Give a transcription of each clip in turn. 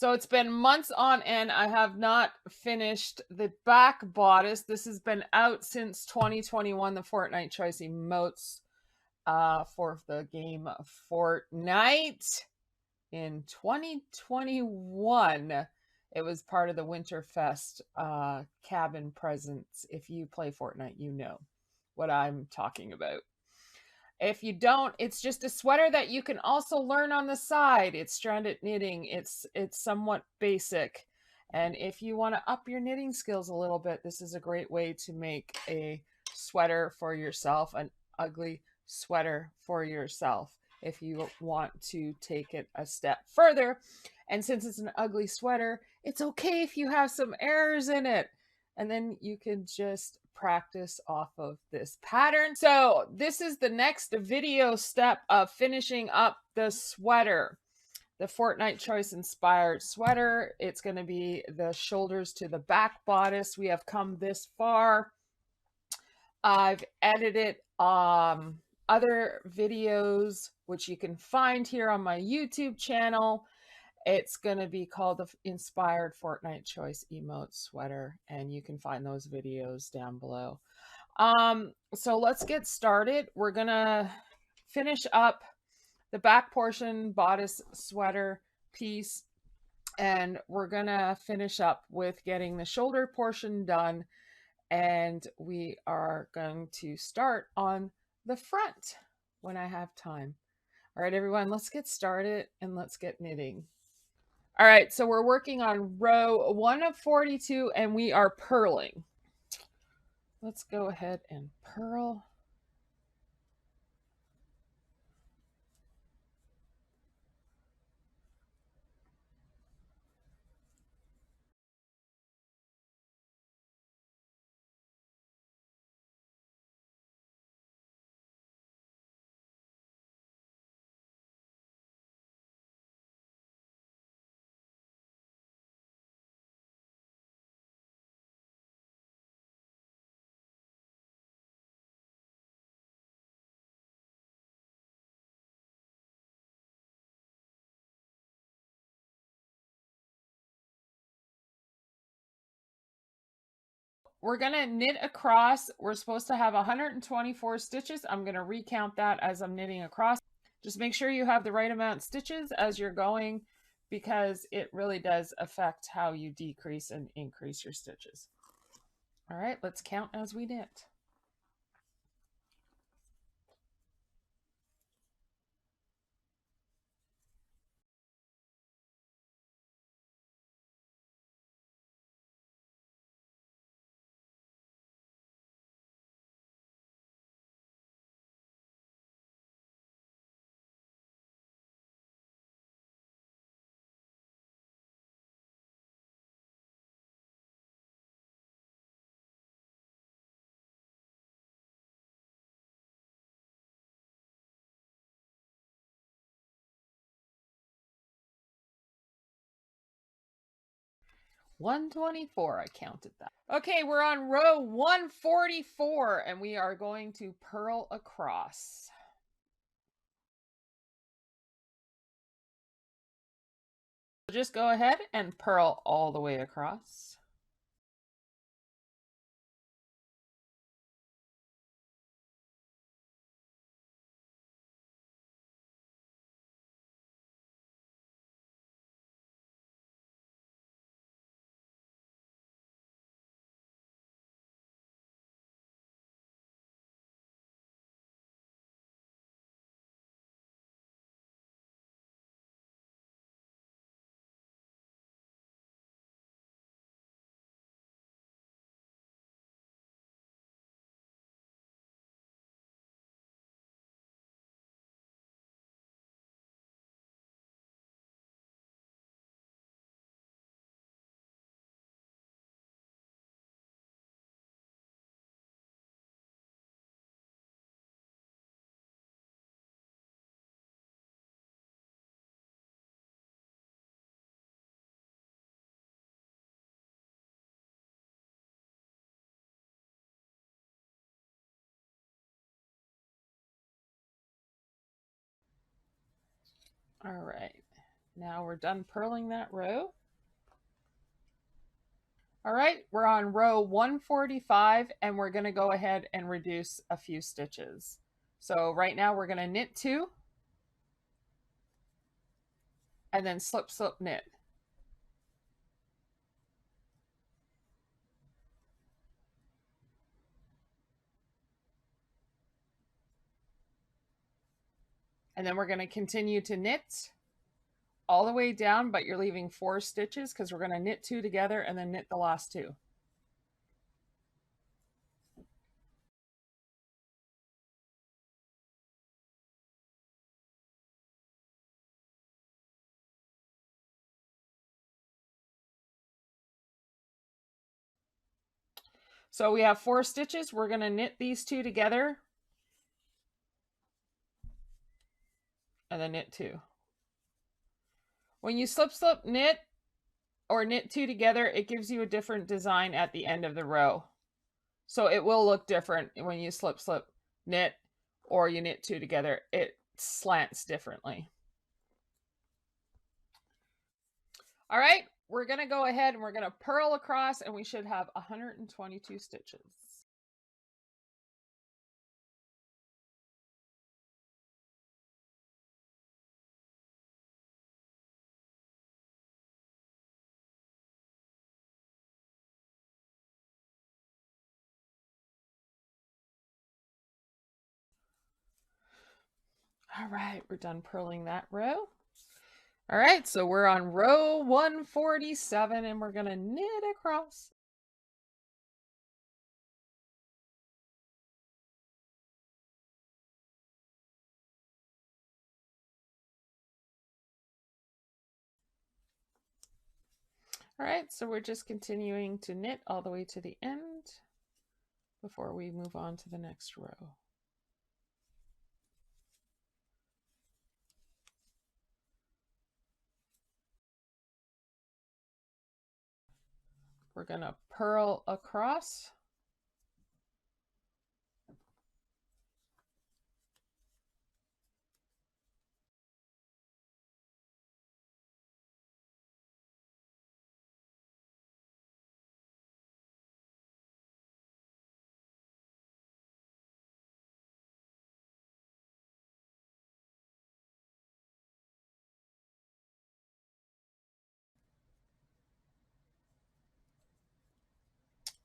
So it's been months on end. I have not finished the back bodice. This has been out since 2021, the Fortnite choice emotes for the game Fortnite in 2021. It was part of the Winterfest cabin presents. If you play Fortnite, you know what I'm talking about. If you don't, it's just a sweater that you can also learn on the side. It's stranded knitting. It's somewhat basic. And if you want to up your knitting skills a little bit, this is a great way to make a sweater for yourself, an ugly sweater for yourself if you want to take it a step further. And since it's an ugly sweater, it's okay if you have some errors in it. And then you can just practice off of this pattern. So this is the next video step of finishing up the sweater, the Fortnite choice inspired sweater. It's going to be the shoulders to the back bodice. We have come this far. I've edited other videos, which you can find here on my YouTube channel. It's going to be called the Inspired Fortnite Choice Emote Sweater, and you can find those videos down below. So let's get started. We're going to finish up the back portion bodice sweater piece, and we're going to finish up with getting the shoulder portion done, and we are going to start on the front when I have time. All right, everyone, let's get started and let's get knitting. All right, so we're working on row 1 of 42 and we are purling. Let's go ahead and purl. We're going to knit across. We're supposed to have 124 stitches. I'm going to recount that as I'm knitting across. Just make sure you have the right amount of stitches as you're going, because it really does affect how you decrease and increase your stitches. All right, let's count as we knit. $124, I counted that. Okay, we're on row 144 and we are going to purl across. Just go ahead and purl all the way across. All right, Now we're done purling that row. All right, we're on row 145 and we're going to go ahead and reduce a few stitches. So right now we're going to knit 2 and then slip, slip, knit. And then we're going to continue to knit all the way down, but you're leaving 4 stitches because we're going to knit 2 together and then knit the last 2. So we have 4 stitches. We're going to knit these 2 together and then knit 2. When you slip, slip, knit or knit 2 together, it gives you a different design at the end of the row. So it will look different when you slip, slip, knit, or you knit 2 together. It slants differently. All right, we're going to go ahead and we're going to purl across and we should have 122 stitches. All right, we're done purling that row. All right, so we're on row 147 and we're going to knit across. All right, so we're just continuing to knit all the way to the end before we move on to the next row. We're going to purl across.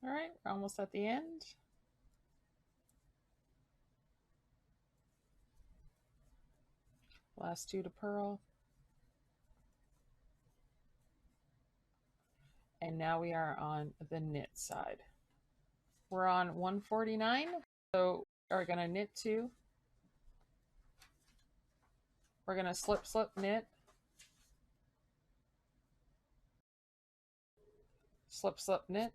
All right, we're almost at the end. Last 2 to purl. And now we are on the knit side. We're on 149, so we're going to knit 2. We're going to slip, slip, knit. Slip, slip, knit.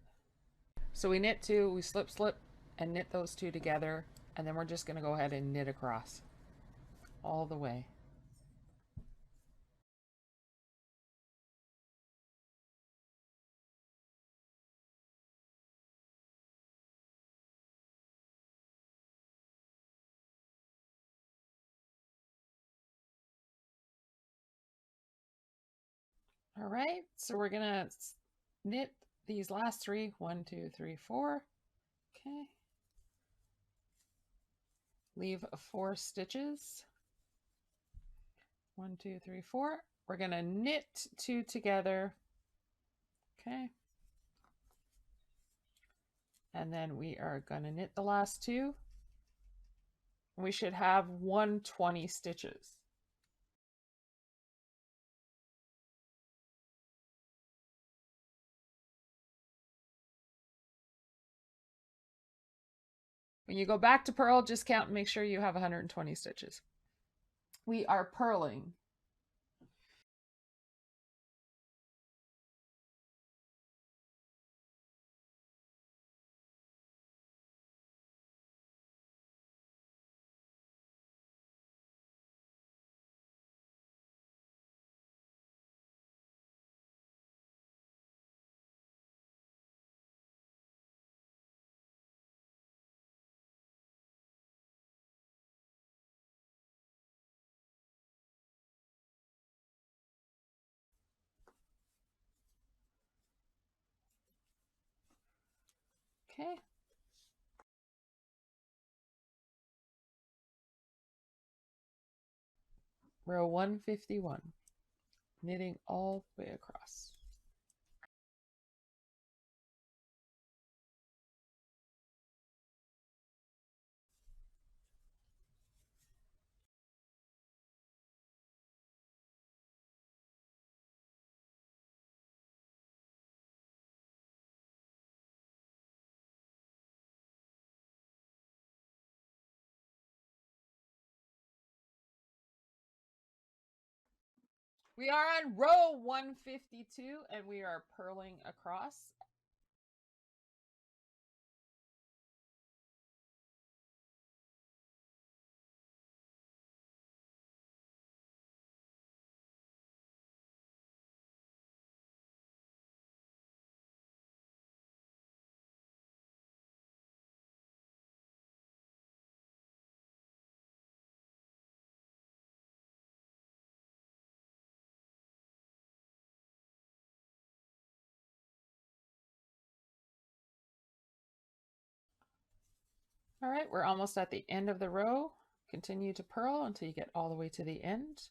So we knit 2, we slip, slip, and knit those 2 together, and then we're just going to go ahead and knit across all the way. All right, so we're going to knit these last 3, 1, 2, 3, 4. Okay. Leave 4 stitches. 1, 2, 3, 4. We're going to knit 2 together. Okay. And then we are going to knit the last 2. We should have 120 stitches. When you go back to purl, just count and make sure you have 120 stitches. We are purling. Okay. Row 151, knitting all the way across. We are on row 152 and we are purling across. All right, we're almost at the end of the row. Continue to purl until you get all the way to the end.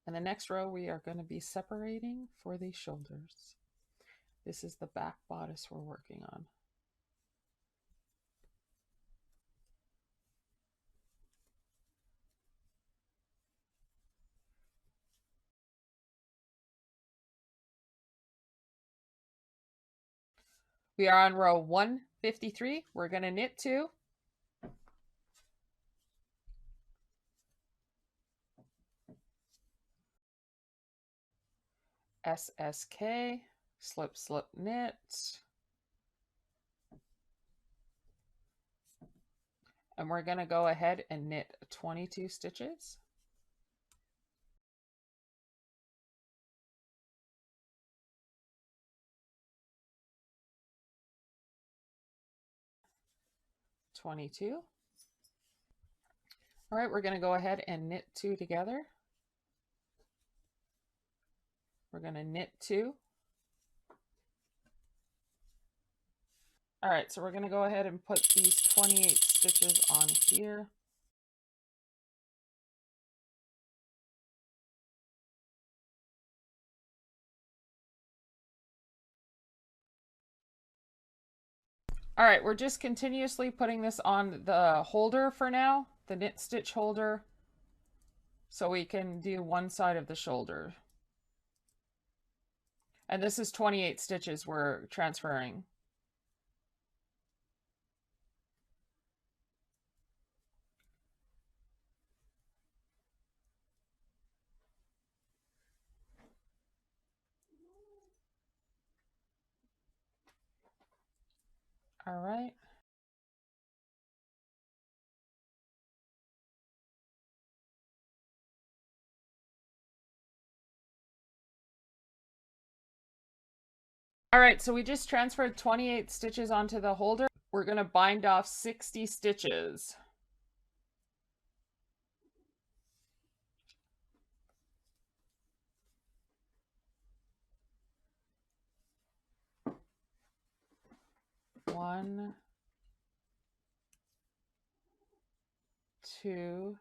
And the next row, we are going to be separating for the shoulders. This is the back bodice we're working on. We are on row 153. We're going to knit 2. SSK, slip, slip, knit. And we're going to go ahead and knit 22 stitches. All right, we're going to go ahead and knit 2 together. We're going to knit 2. All right, so we're going to go ahead and put these 28 stitches on here. All right, we're just continuously putting this on the holder for now, the knit stitch holder, so we can do one side of the shoulder. And this is 28 stitches we're transferring. All right. All right, so we just transferred 28 stitches onto the holder. We're going to bind off 60 stitches. One, 2,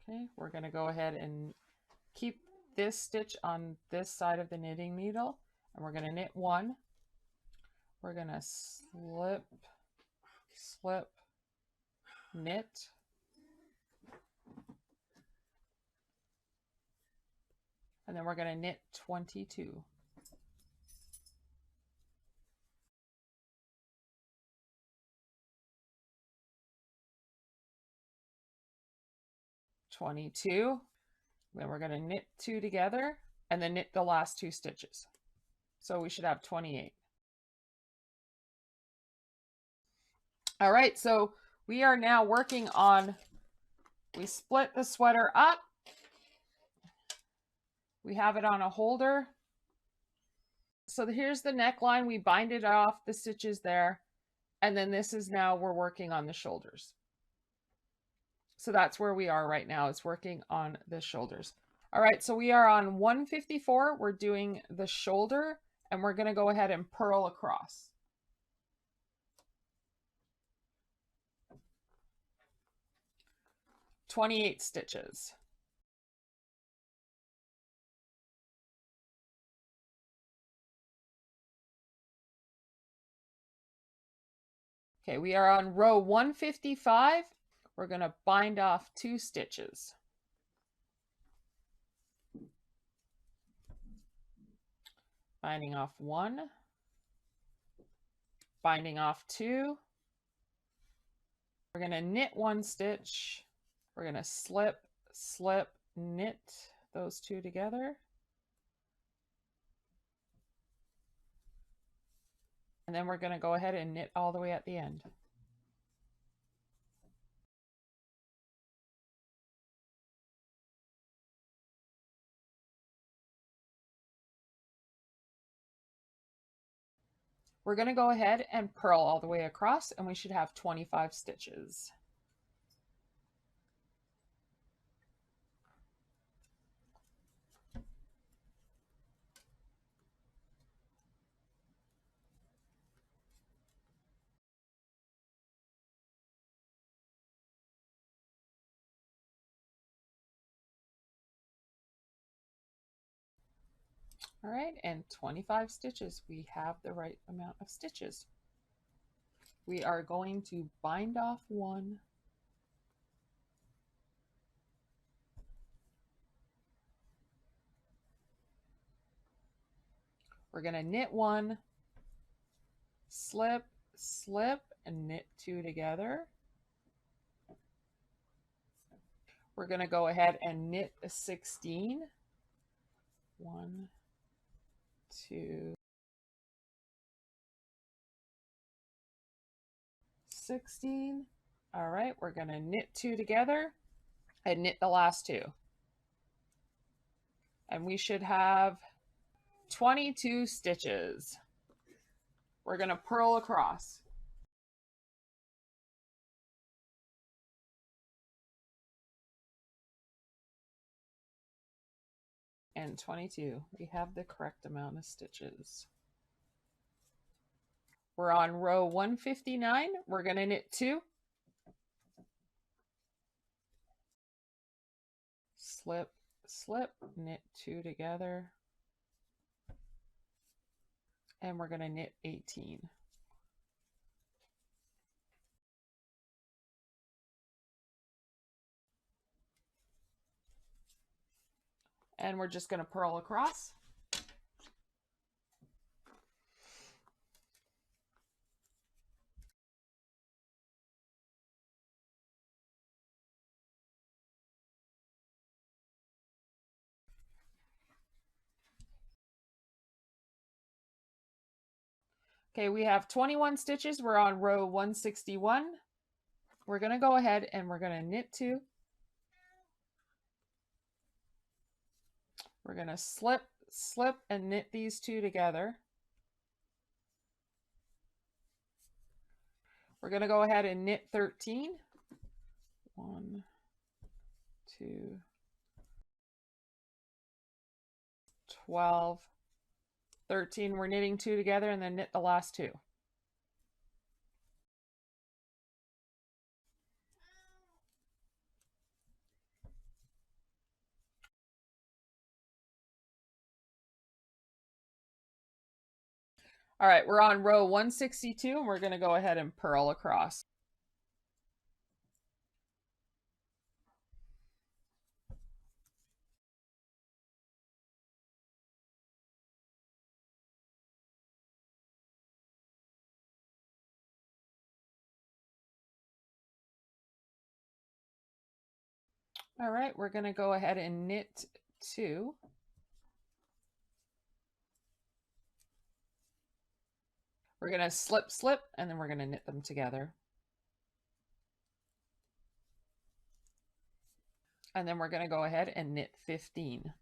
okay, we're going to go ahead and keep this stitch on this side of the knitting needle, and we're going to knit 1. We're going to slip, slip, knit, and then we're going to knit 22. Then we're going to knit 2 together and then knit the last 2 stitches. So we should have 28. All right, so we are now working on, we split the sweater up. We have it on a holder. So here's the neckline. We bind it off, the stitches there. And then this is now we're working on the shoulders. So that's where we are right now. It's working on the shoulders. All right, so we are on 154. We're doing the shoulder and we're going to go ahead and purl across. "28 stitches. Okay, we are on row 155. We're going to bind off 2 stitches. Binding off 1, binding off 2. We're going to knit 1 stitch. We're going to slip, slip, knit those 2 together. And then we're going to go ahead and knit all the way at the end. We're going to go ahead and purl all the way across and we should have 25 stitches. All right, and 25 stitches. We have the right amount of stitches. We are going to bind off 1. We're going to knit 1, slip, slip, and knit 2 together. We're going to go ahead and knit a 16. 1, 2, 16. All right, we're going to knit 2 together and knit the last 2. And we should have 22 stitches. We're going to purl across. And 22. We have the correct amount of stitches. We're on row 159. We're going to knit 2. Slip, slip, knit 2 together. And we're going to knit 18. And we're just going to purl across. Okay, we have 21 stitches. We're on row 161. We're going to go ahead and we're going to knit 2. We're going to slip, slip, and knit these 2 together. We're going to go ahead and knit 13. 1, 2, 12, 13. We're knitting 2 together and then knit the last 2. All right, we're on row 162 and we're going to go ahead and purl across. All right, we're going to go ahead and knit 2. We're going to slip, slip, and then we're going to knit them together. And then we're going to go ahead and knit 15.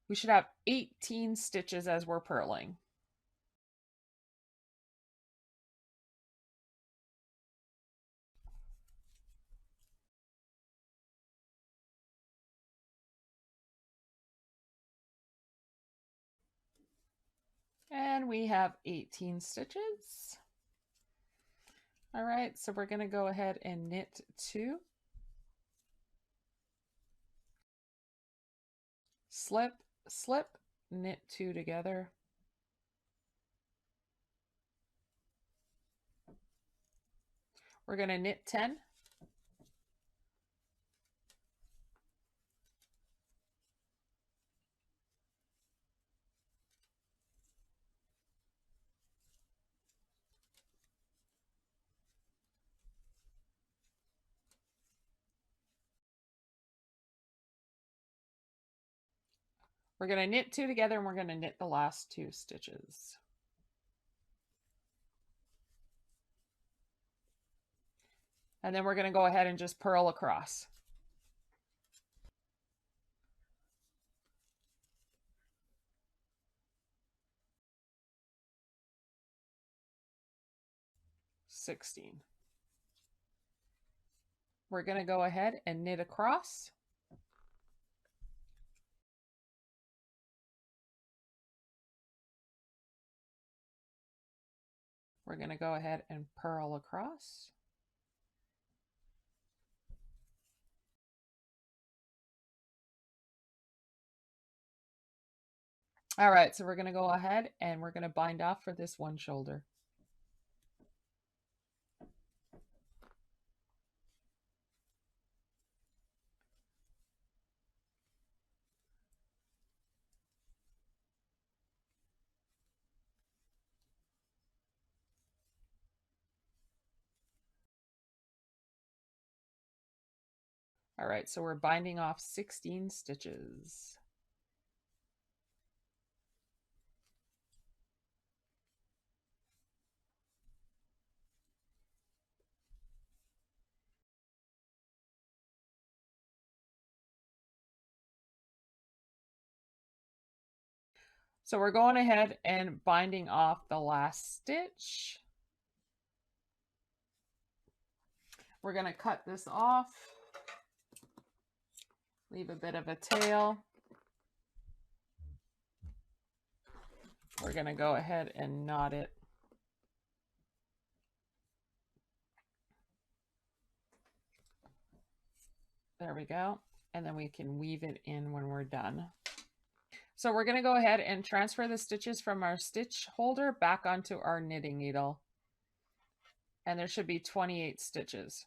We should have 18 stitches as we're purling. And we have 18 stitches. All right, so we're going to go ahead and knit 2. Slip, slip, knit 2 together. We're going to knit 10. We're going to knit 2 together and we're going to knit the last 2 stitches. And then we're going to go ahead and just purl across. $16. We're going to go ahead and knit across. We're going to go ahead and purl across. All right, so we're going to go ahead and we're going to bind off for this one shoulder. All right, so we're binding off 16 stitches. So we're going ahead and binding off the last stitch. We're going to cut this off, leave a bit of a tail. We're going to go ahead and knot it. There we go. And then we can weave it in when we're done. So we're going to go ahead and transfer the stitches from our stitch holder back onto our knitting needle. And there should be 28 stitches.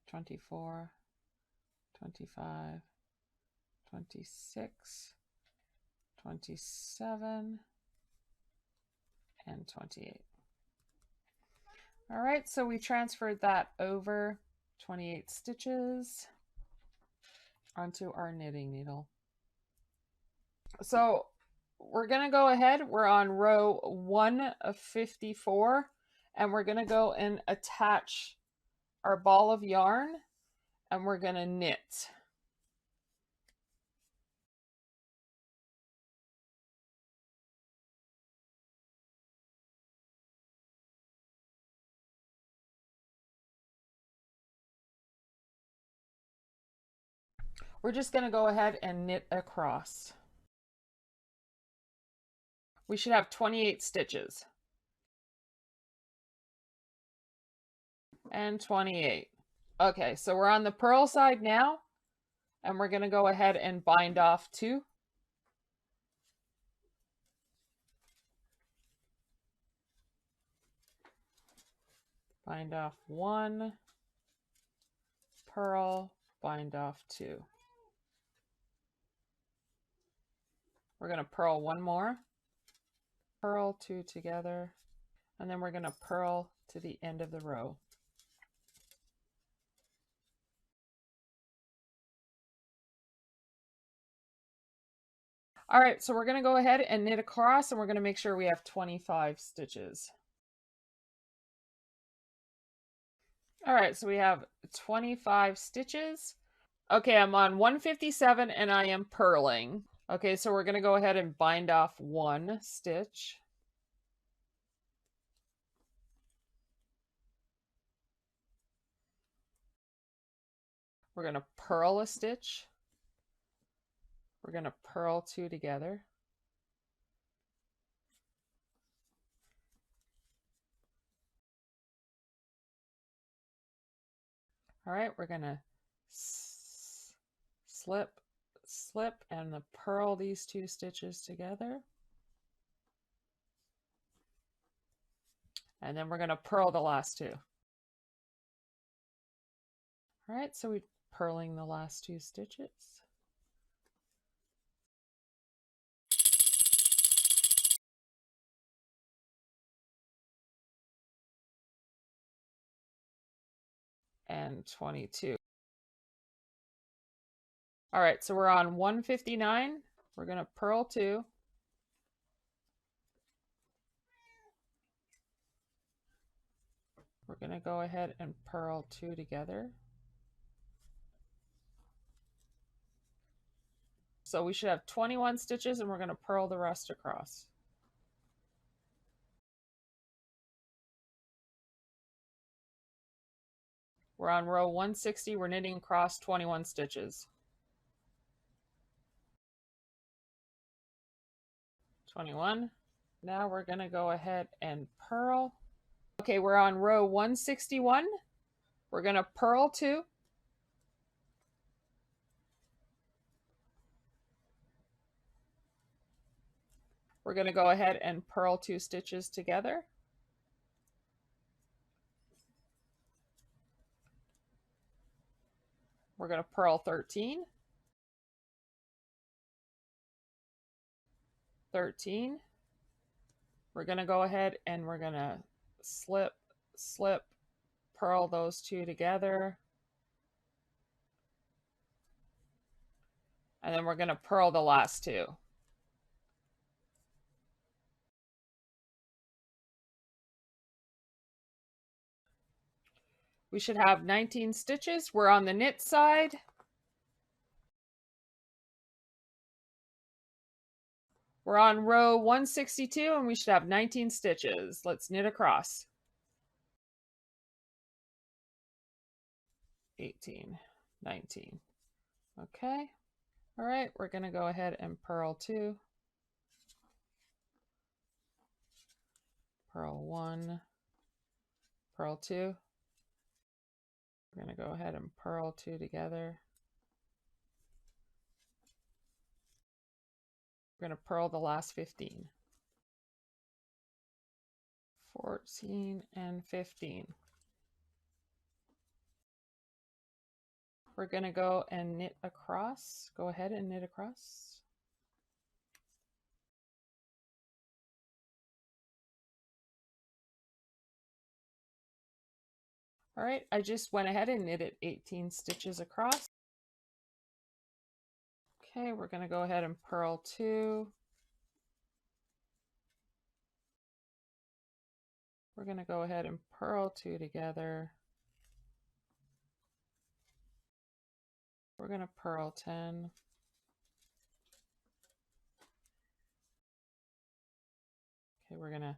24, 25, 26, 27, and 28. All right, so we transferred that over 28 stitches onto our knitting needle. So we're going to go ahead. We're on row 1 of 54, and we're going to go and attach our ball of yarn, and we're going to knit. We're just going to go ahead and knit across. We should have 28 stitches. And 28. Okay, so we're on the purl side now, and we're going to go ahead and bind off 2. Bind off 1, purl, bind off 2. We're going to purl 1 more, purl 2 together, and then we're going to purl to the end of the row. All right, so we're going to go ahead and knit across, and we're going to make sure we have 25 stitches. All right, so we have 25 stitches. Okay, I'm on 157 and I am purling. Okay, so we're going to go ahead and bind off 1 stitch. We're going to purl a stitch. We're going to purl 2 together. All right, we're going to slip, slip, and purl these 2 stitches together. And then we're going to purl the last 2. All right, so we're purling the last 2 stitches. And 22. All right, so we're on 159. We're going to purl 2. We're going to go ahead and purl 2 together. So we should have 21 stitches, and we're going to purl the rest across. We're on row 160. We're knitting across 21 stitches. 21. Now we're going to go ahead and purl. Okay, we're on row 161. We're going to purl 2. We're going to go ahead and purl 2 stitches together. We're going to purl 13. 13. We're going to go ahead and we're going to slip, slip, purl those 2 together. And then we're going to purl the last 2. We should have 19 stitches. We're on the knit side. We're on row 162 and we should have 19 stitches. Let's knit across. 18, 19. Okay. All right, we're going to go ahead and purl 2. Purl 1. Purl 2. We're going to go ahead and purl 2 together. We're going to purl the last 15. 14 and 15. We're going to go and knit across. Go ahead and knit across. All right, I just went ahead and knitted 18 stitches across. Okay, we're going to go ahead and purl 2. We're going to go ahead and purl 2 together. We're going to purl 10. Okay, we're going to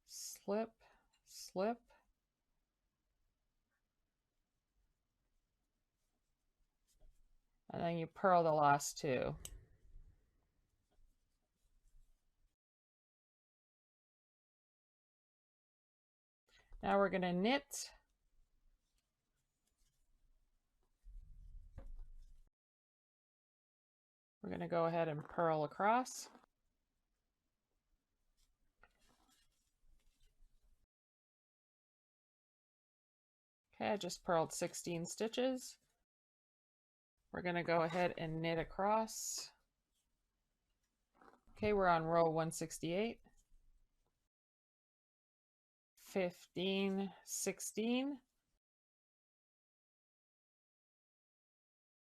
slip, slip. And then you purl the last 2. Now we're going to knit. We're going to go ahead and purl across. Okay, I just purled 16 stitches. We're going to go ahead and knit across. Okay, we're on row 168. 15, 16.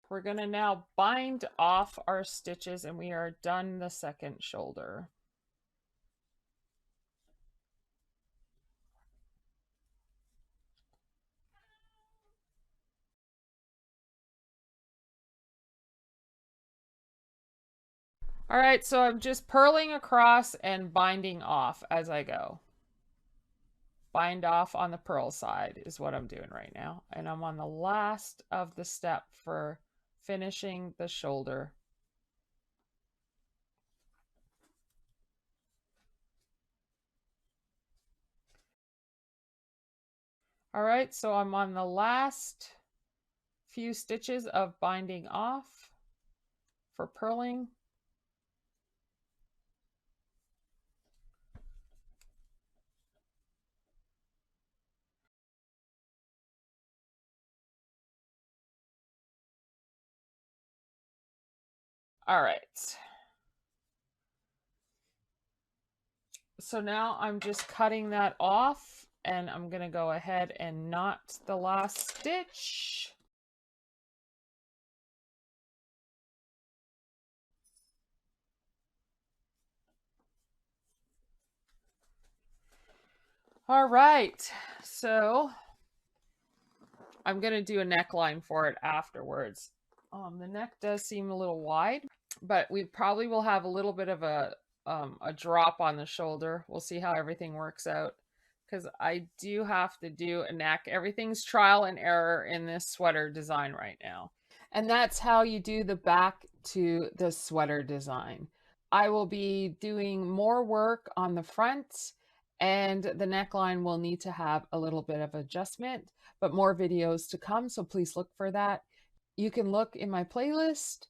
We're going to now bind off our stitches and we are done the second shoulder. All right, so I'm just purling across and binding off as I go. Bind off on the purl side is what I'm doing right now. And I'm on the last of the step for finishing the shoulder. All right, so I'm on the last few stitches of binding off for purling. All right. So now I'm just cutting that off and I'm going to go ahead and knot the last stitch. All right, so I'm going to do a neckline for it afterwards. The neck does seem a little wide, but we probably will have a little bit of a drop on the shoulder. We'll see how everything works out because I do have to do a neck. Everything's trial and error in this sweater design right now. And that's how you do the back to the sweater design. I will be doing more work on the front and the neckline will need to have a little bit of adjustment, but more videos to come, so please look for that. You can look in my playlist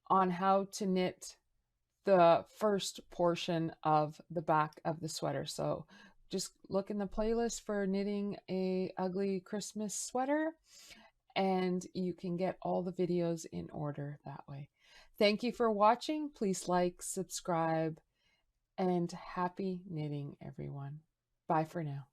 on how to knit the first portion of the back of the sweater. So just look in the playlist for knitting a ugly Christmas sweater and you can get all the videos in order that way. Thank you for watching. Please like, subscribe, and happy knitting, everyone. Bye for now.